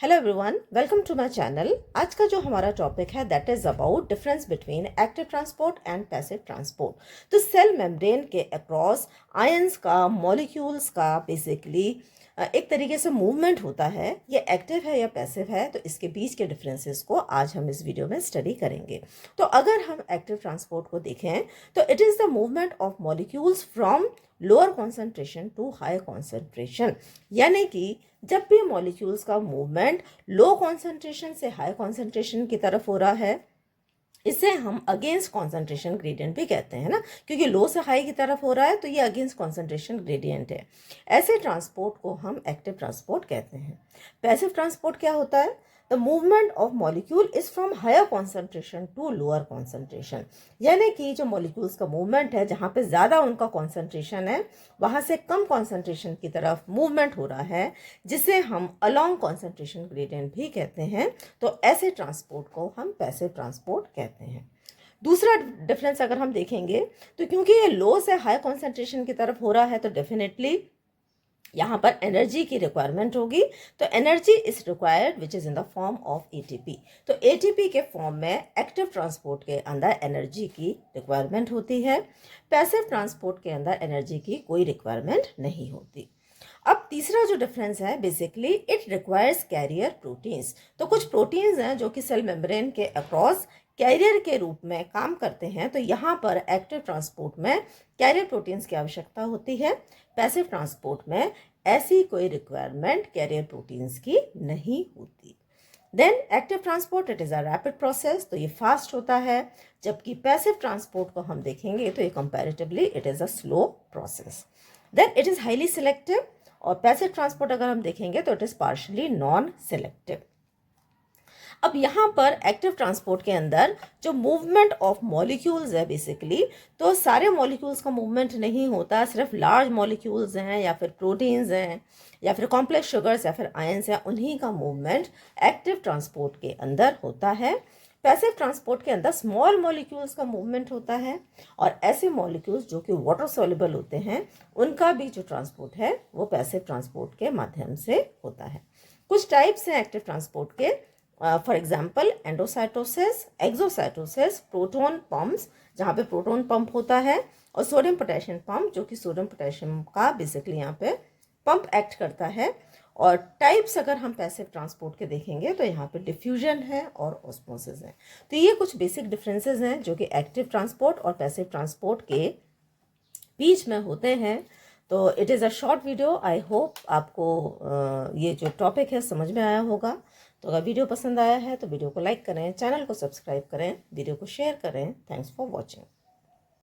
Hello everyone, welcome to my channel. आज का जो हमारा टॉपिक है that is about difference between active transport and passive transport. तो सेल मेम्ब्रेन के अक्रॉस आयंस का, मॉलिक्यूल्स का बेसिकली एक तरीके से मूवमेंट होता है। ये एक्टिव है या पैसिव है, तो इसके बीच के डिफरेंसेस को आज हम इस वीडियो में स्टडी करेंगे। तो अगर हम एक्टिव ट्रांसपोर्ट को देखें तो it is the movement of molecules from lower concentration to high concentration, यानी कि जब भी मॉलिक्यूल्स का मूवमेंट लो कॉन्सेंट्रेशन से हाई कॉन्सेंट्रेशन की तरफ हो रहा है, इसे हम अगेंस्ट कॉन्सेंट्रेशन ग्रेडियंट भी कहते हैं ना, क्योंकि लो से हाई की तरफ हो रहा है तो ये अगेंस्ट कॉन्सेंट्रेशन ग्रेडियंट है। ऐसे ट्रांसपोर्ट को हम एक्टिव ट्रांसपोर्ट कहते हैं। पैसिव ट्रांसपोर्ट क्या होता है? The movement of molecule is from higher concentration to lower concentration, यानी कि जो मॉलिक्यूल्स का मूवमेंट है, जहाँ पे ज़्यादा उनका कॉन्सेंट्रेशन है वहाँ से कम कॉन्सेंट्रेशन की तरफ मूवमेंट हो रहा है, जिसे हम अलोंग कॉन्सेंट्रेशन ग्रेडियंट भी कहते हैं। तो ऐसे ट्रांसपोर्ट को हम पैसिव ट्रांसपोर्ट कहते हैं। दूसरा डिफरेंस अगर हम देखेंगे तो क्योंकि ये लो से हाई कॉन्सेंट्रेशन की तरफ हो रहा है तो डेफिनेटली यहाँ पर एनर्जी की रिक्वायरमेंट होगी। तो energy is required which is in the form of ATP. तो एटीपी के फॉर्म में एक्टिव ट्रांसपोर्ट के अंदर एनर्जी की रिक्वायरमेंट होती है। पैसिव ट्रांसपोर्ट के अंदर एनर्जी की कोई रिक्वायरमेंट नहीं होती। अब तीसरा जो डिफरेंस है, basically it requires carrier proteins. तो कुछ प्रोटीन्स हैं जो कि सेल मेम्ब्रेन के अक्रॉस कैरियर के रूप में काम करते हैं। तो यहाँ पर एक्टिव ट्रांसपोर्ट में कैरियर प्रोटीन्स की आवश्यकता होती है। पैसिव ट्रांसपोर्ट में ऐसी कोई रिक्वायरमेंट कैरियर प्रोटीन्स की नहीं होती। Then active transport it is a rapid process, तो ये फास्ट होता है, जबकि पैसिव ट्रांसपोर्ट को हम देखेंगे तो ये comparatively it is a slow process. Then it is highly selective, और पैसिव ट्रांसपोर्ट अगर हम देखेंगे तो it is partially non selective. अब यहाँ पर एक्टिव ट्रांसपोर्ट के अंदर जो मूवमेंट ऑफ मॉलिक्यूल्स है बेसिकली, तो सारे मॉलिक्यूल्स का मूवमेंट नहीं होता, सिर्फ लार्ज मॉलिक्यूल्स हैं या फिर प्रोटीन्स हैं या फिर कॉम्प्लेक्स शुगर्स या फिर आयंस हैं, उन्हीं का मूवमेंट एक्टिव ट्रांसपोर्ट के अंदर होता है। पैसिव ट्रांसपोर्ट के अंदर स्मॉल मॉलिक्यूल्स का मूवमेंट होता है, और ऐसे मॉलिक्यूल्स जो कि वाटर सॉल्युबल होते हैं उनका भी जो ट्रांसपोर्ट है वो पैसिव ट्रांसपोर्ट के माध्यम से होता है। कुछ टाइप्स हैं एक्टिव ट्रांसपोर्ट के, for example endocytosis, exocytosis, proton pumps जहाँ पे प्रोटॉन पंप होता है, और सोडियम पोटेशियम पंप जो कि सोडियम पोटेशियम का बेसिकली यहाँ पे पंप एक्ट करता है। और टाइप्स अगर हम पैसिव ट्रांसपोर्ट के देखेंगे तो यहाँ पे डिफ्यूजन है और ऑस्मोसिस है। तो ये कुछ बेसिक डिफरेंसेस हैं जो कि एक्टिव ट्रांसपोर्ट और पैसिव ट्रांसपोर्ट के बीच में होते हैं। तो it is a short video. I hope आपको ये जो टॉपिक है समझ में आया होगा। तो अगर वीडियो पसंद आया है तो वीडियो को लाइक करें, चैनल को सब्सक्राइब करें, वीडियो को शेयर करें। Thanks for watching.